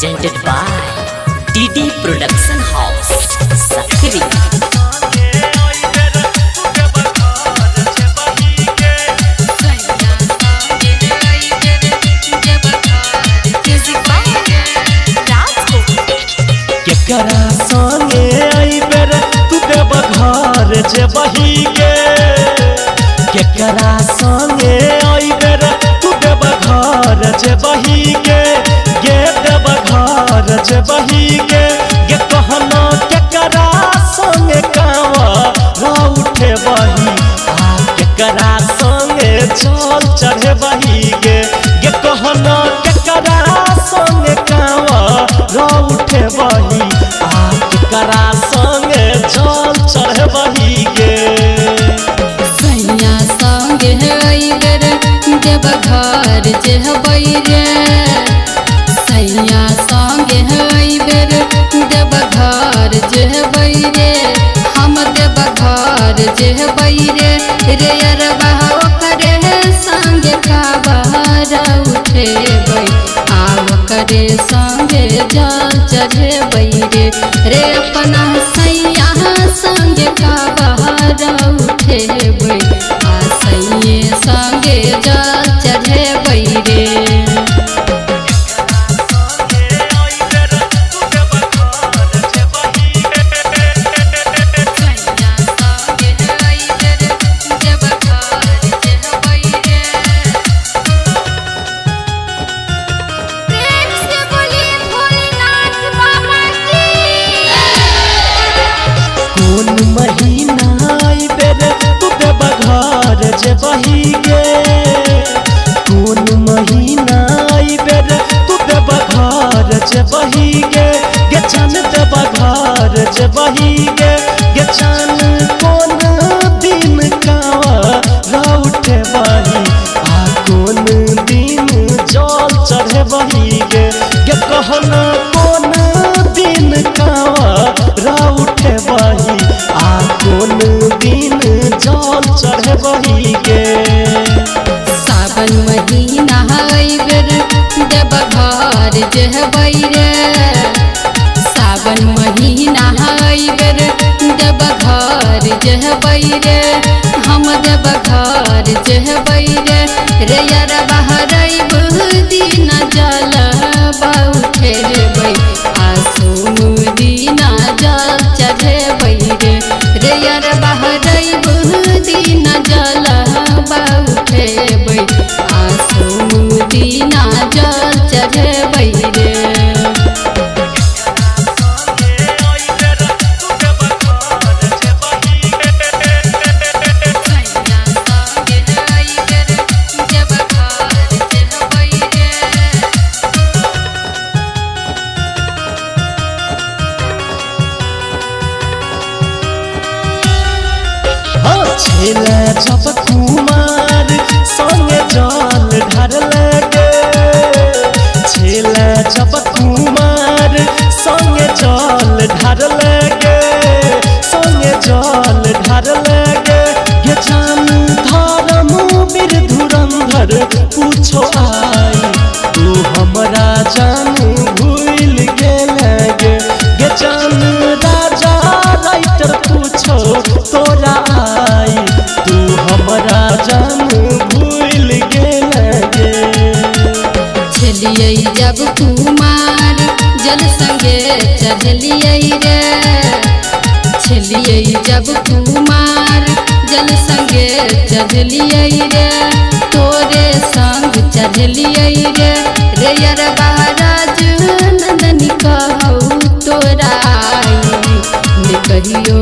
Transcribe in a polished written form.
presented by TD Production House, Sakri. केकरा संगे आई बेर तू देव घर जे बही गे, केकरा संगे आई बेर तू देव घर जे बही गे, गे देव घर जे बही गे, गे कहना केकरा संगे कांवा उठे बही, आ केकरा संगे चल चढ़े बही गे, गे कहना केकरा संगे कांवा उठे बही, केकरा संगे जल चढ़े बही गे। सैया संगे अइबर देव घर जेबै रे, सैया संगे अइबर देव घर जेबै रे, हम देव घर जेबै रे, रे अरबा ओकरे संगे काबर उठेबै, ओकरे संगे जल चढ़ेबै रे, रे अपना सैया संगे काबर उठेबै, सैये संगे जल चढ़ेबै रे। महीना आई बेर तू देव घर जे बही गे, कौन महीना आई बेर तू देव घर जे बही गे, गे जान देव घर जे बही गे, गे जान कौन दिन कावा उठे बही, आ कौन दिन जल चढ़े बही गे, गे कहना कौन दिन कावा उठे बही, कौन दिन जल चढ़े बही गे। सावन महीना अइबर देव घर जेबै रे, सावन महीना अइबर देव घर जेबै रे, हम देव घर जेबै रे, रे अरबा रइब दिन जल उठेबै, सोम दिन जल चढ़ेबै रे, रे अरबा रइब दिन जल उठेबै, सोम दिन जल चढ़ेबै रे। छेला जब कुमार संगे जल ढार लगे, छेला जब कुमार संगे जल ढार लगे, संगे जल ढार लगे, गे जान धर्म वीर धुरंधर पूछो आई, तू हमरा जान भूल गेले गे, गे जान राजा राइटर पूछो तोरा आई, तू हमरा जान भूल गेले गे। छलियै जब कुमार जल संगे चढ़लियै रे, छलियै जब कुमार जल संगे चढ़लियै रे, तोरे संग चढ़लियै रे, रे अरबा राज नंदनी कहौ तोरा आई, कहियो